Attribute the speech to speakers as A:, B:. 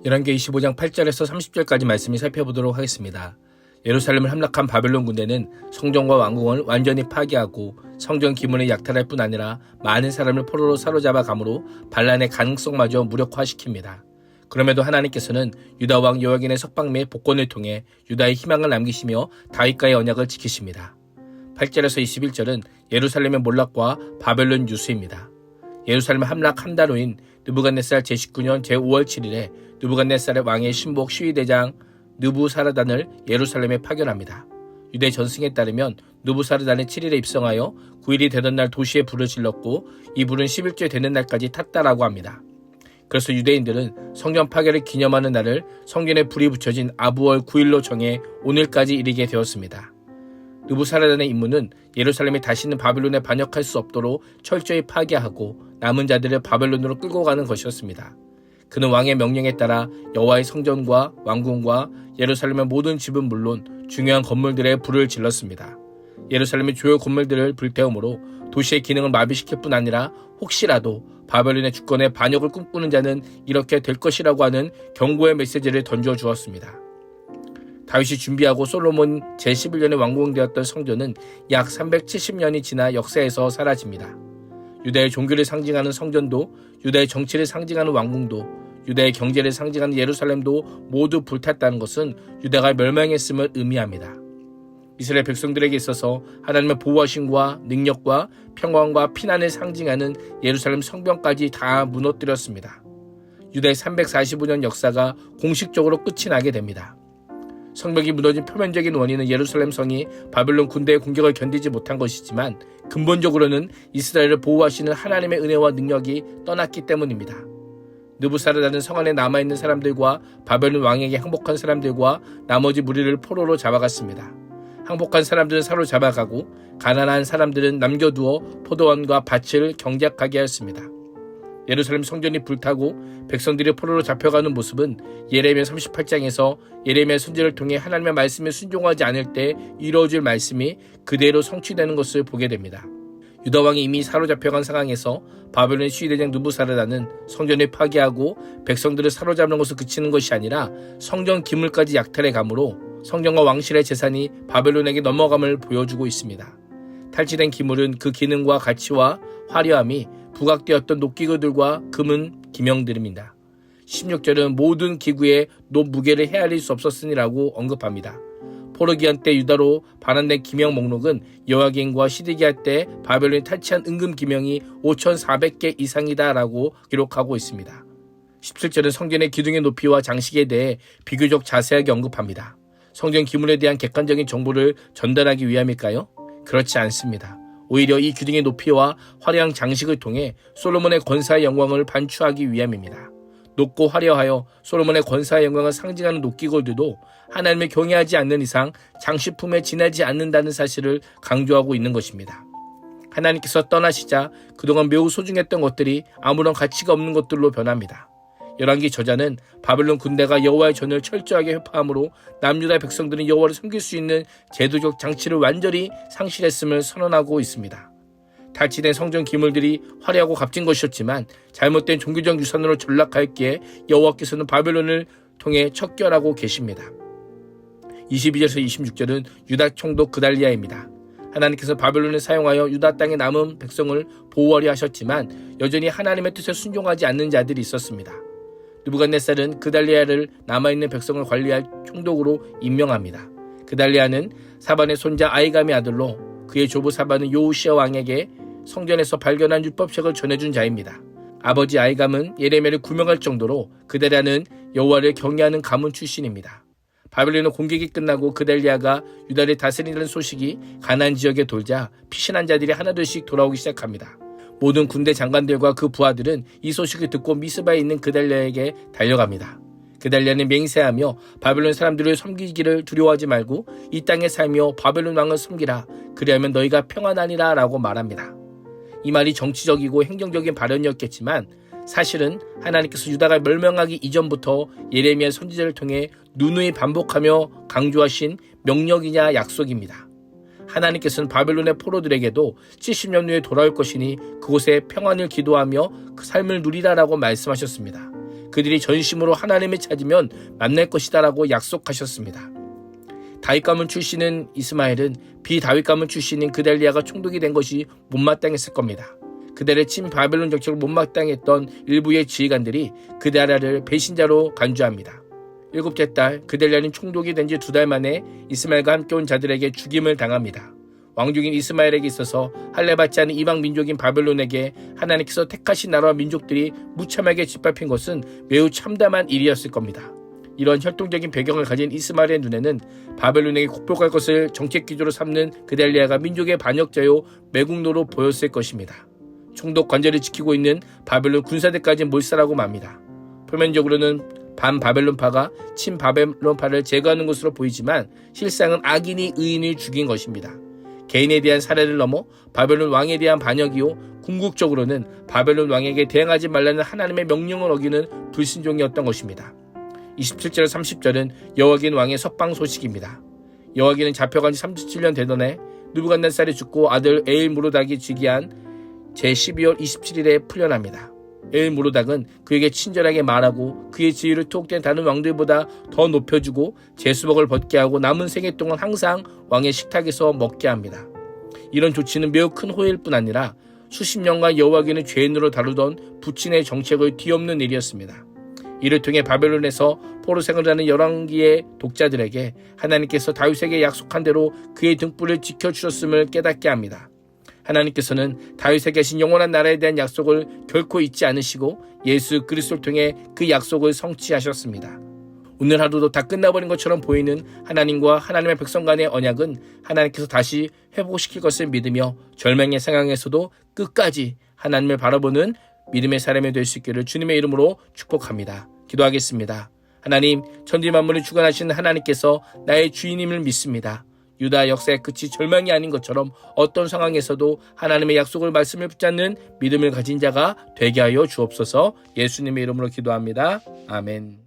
A: 열왕기 25장 8절에서 30절까지 말씀을 살펴보도록 하겠습니다. 예루살렘을 함락한 바벨론 군대는 성전과 왕궁을 완전히 파괴하고 성전 기문을 약탈할 뿐 아니라 많은 사람을 포로로 사로잡아 감으로 반란의 가능성마저 무력화시킵니다. 그럼에도 하나님께서는 유다 왕 여호야긴의 석방 및 복권을 통해 유다의 희망을 남기시며 다윗과의 언약을 지키십니다. 8절에서 21절은 예루살렘의 몰락과 바벨론 유수입니다. 예루살렘 함락 한 달 후인 느부갓네살 제19년 제5월 7일에 느부갓네살의 왕의 신복 시위대장 느부사르단을 예루살렘에 파견합니다. 유대 전승에 따르면 느부사르단이 7일에 입성하여 9일이 되던 날 도시에 불을 질렀고 이 불은 10일째 되는 날까지 탔다라고 합니다. 그래서 유대인들은 성전 파괴를 기념하는 날을 성전에 불이 붙여진 아부월 9일로 정해 오늘까지 이르게 되었습니다. 느부사르단의 임무는 예루살렘이 다시는 바벨론에 반역할 수 없도록 철저히 파괴하고 남은 자들을 바벨론으로 끌고 가는 것이었습니다. 그는 왕의 명령에 따라 여호와의 성전과 왕궁과 예루살렘의 모든 집은 물론 중요한 건물들에 불을 질렀습니다. 예루살렘의 주요 건물들을 불태움으로 도시의 기능을 마비시킬 뿐 아니라 혹시라도 바벨론의 주권에 반역을 꿈꾸는 자는 이렇게 될 것이라고 하는 경고의 메시지를 던져주었습니다. 다윗이 준비하고 솔로몬 제11년에 완공되었던 성전은 약 370년이 지나 역사에서 사라집니다. 유다의 종교를 상징하는 성전도, 유다의 정치를 상징하는 왕궁도, 유다의 경제를 상징하는 예루살렘도 모두 불탔다는 것은 유다가 멸망했음을 의미합니다. 이스라엘 백성들에게 있어서 하나님의 보호하심과 능력과 평강과 피난을 상징하는 예루살렘 성벽까지 다 무너뜨렸습니다. 유다의 345년 역사가 공식적으로 끝이 나게 됩니다. 성벽이 무너진 표면적인 원인은 예루살렘 성이 바벨론 군대의 공격을 견디지 못한 것이지만 근본적으로는 이스라엘을 보호하시는 하나님의 은혜와 능력이 떠났기 때문입니다. 느부사르단은 성 안에 남아있는 사람들과 바벨론 왕에게 항복한 사람들과 나머지 무리를 포로로 잡아갔습니다. 항복한 사람들은 사로잡아가고 가난한 사람들은 남겨두어 포도원과 밭을 경작하게 하였습니다. 예루살렘 성전이 불타고 백성들이 포로로 잡혀가는 모습은 예레미야 38장에서 예레미야 선지자를 통해 하나님의 말씀에 순종하지 않을 때 이루어질 말씀이 그대로 성취되는 것을 보게 됩니다. 유다 왕이 이미 사로잡혀간 상황에서 바벨론의 시위대장 느부사르단은 성전을 파괴하고 백성들을 사로잡는 것을 그치는 것이 아니라 성전 기물까지 약탈해 감으로 성전과 왕실의 재산이 바벨론에게 넘어감을 보여주고 있습니다. 탈취된 기물은 그 기능과 가치와 화려함이 부각되었던 녹기구들과 금은 기명들입니다. 16절은 모든 기구에 무게를 헤아릴 수 없었으니라고 언급합니다. 포르기안 때 유다로 반환된 기명 목록은 여호야긴과 시드기야 때 바벨론이 탈취한 은금 기명이 5,400개 이상이다라고 기록하고 있습니다. 17절은 성전의 기둥의 높이와 장식에 대해 비교적 자세하게 언급합니다. 성전 기물에 대한 객관적인 정보를 전달하기 위함일까요? 그렇지 않습니다. 오히려 이 기둥의 높이와 화려한 장식을 통해 솔로몬의 권사의 영광을 반추하기 위함입니다. 높고 화려하여 솔로몬의 권사의 영광을 상징하는 녹기구들도 하나님을 경외하지 않는 이상 장식품에 지나지 않는다는 사실을 강조하고 있는 것입니다. 하나님께서 떠나시자 그동안 매우 소중했던 것들이 아무런 가치가 없는 것들로 변합니다. 열왕기 저자는 바벨론 군대가 여호와의 전을 철저하게 회파함으로 남유다 백성들은 여호와를 섬길 수 있는 제도적 장치를 완전히 상실했음을 선언하고 있습니다. 탈취된 성전 기물들이 화려하고 값진 것이었지만 잘못된 종교적 유산으로 전락하였기에 여호와께서는 바벨론을 통해 척결하고 계십니다. 22절에서 26절은 유다 총독 그달리아입니다. 하나님께서 바벨론을 사용하여 유다 땅에 남은 백성을 보호하려 하셨지만 여전히 하나님의 뜻에 순종하지 않는 자들이 있었습니다. 느부갓네살은 그달리아를 남아있는 백성을 관리할 총독으로 임명합니다. 그달리아는 사반의 손자 아이감의 아들로 그의 조부 사반은 요우시아 왕에게 성전에서 발견한 율법책을 전해준 자입니다. 아버지 아이감은 예레미야를 구명할 정도로 그달리아는 여호와를 경외하는 가문 출신입니다. 바벨론의 공격이 끝나고 그달리아가 유다를 다스리는 소식이 가나안 지역에 돌자 피신한 자들이 하나둘씩 돌아오기 시작합니다. 모든 군대 장관들과 그 부하들은 이 소식을 듣고 미스바에 있는 그달리아에게 달려갑니다. 그달리아는 맹세하며 바벨론 사람들을 섬기기를 두려워하지 말고 이 땅에 살며 바벨론 왕을 섬기라. 그리하면 너희가 평안하리라 라고 말합니다. 이 말이 정치적이고 행정적인 발언이었겠지만 사실은 하나님께서 유다가 멸망하기 이전부터 예레미야 선지자를 통해 누누이 반복하며 강조하신 명령이냐 약속입니다. 하나님께서는 바벨론의 포로들에게도 70년 후에 돌아올 것이니 그곳에 평안을 기도하며 그 삶을 누리라라고 말씀하셨습니다. 그들이 전심으로 하나님을 찾으면 만날 것이다라고 약속하셨습니다. 다윗 가문 출신인 이스마엘은 비다윗 가문 출신인 그달리아가 총독이 된 것이 못마땅했을 겁니다. 그들의 친 바벨론 정책을 못마땅했던 일부의 지휘관들이 그달리아를 배신자로 간주합니다. 7째 달 그달리아는 총독이 된 지 2달 만에 이스마엘과 함께 온 자들에게 죽임을 당합니다. 왕중인 이스마엘에게 있어서 할례받지 않은 이방 민족인 바벨론에게 하나님께서 택하신 나라와 민족들이 무참하게 짓밟힌 것은 매우 참담한 일이었을 겁니다. 이런 혈통적인 배경을 가진 이스마엘의 눈에는 바벨론에게 곡복할 것을 정책 기조로 삼는 그달리아가 민족의 반역자요 매국노로 보였을 것입니다. 총독 관절을 지키고 있는 바벨론 군사대까지 몰살하고 맙니다. 표면적으로는 반바벨론파가 친바벨론파를 제거하는 것으로 보이지만 실상은 악인이 의인을 죽인 것입니다. 개인에 대한 살해를 넘어 바벨론 왕에 대한 반역이요 궁극적으로는 바벨론 왕에게 대항하지 말라는 하나님의 명령을 어기는 불순종이었던 것입니다. 27절 30절은 여호와긴 왕의 석방 소식입니다. 여호와긴은 잡혀간 지 37년 되던 해 느부갓네살이 죽고 아들 에일무로닥이 즉위한 제12월 27일에 풀려납니다. 에일무로닥은 그에게 친절하게 말하고 그의 지위를 투옥된 다른 왕들보다 더 높여주고 제수복을 벗게 하고 남은 생애 동안 항상 왕의 식탁에서 먹게 합니다. 이런 조치는 매우 큰 호의일 뿐 아니라 수십 년간 여호와긴을 죄인으로 다루던 부친의 정책을 뒤엎는 일이었습니다. 이를 통해 바벨론에서 포로 생활하는 열왕기의 독자들에게 하나님께서 다윗에게 약속한 대로 그의 등불을 지켜주셨음을 깨닫게 합니다. 하나님께서는 다윗에 계신 영원한 나라에 대한 약속을 결코 잊지 않으시고 예수 그리스도를 통해 그 약속을 성취하셨습니다. 오늘 하루도 다 끝나버린 것처럼 보이는 하나님과 하나님의 백성 간의 언약은 하나님께서 다시 회복시킬 것을 믿으며 절망의 상황에서도 끝까지 하나님을 바라보는 믿음의 사람이 될 수 있기를 주님의 이름으로 축복합니다. 기도하겠습니다. 하나님, 천지 만물을 주관하시는 하나님께서 나의 주인임을 믿습니다. 유다 역사의 끝이 절망이 아닌 것처럼 어떤 상황에서도 하나님의 약속을 말씀을 붙잡는 믿음을 가진 자가 되게 하여 주옵소서. 예수님의 이름으로 기도합니다. 아멘.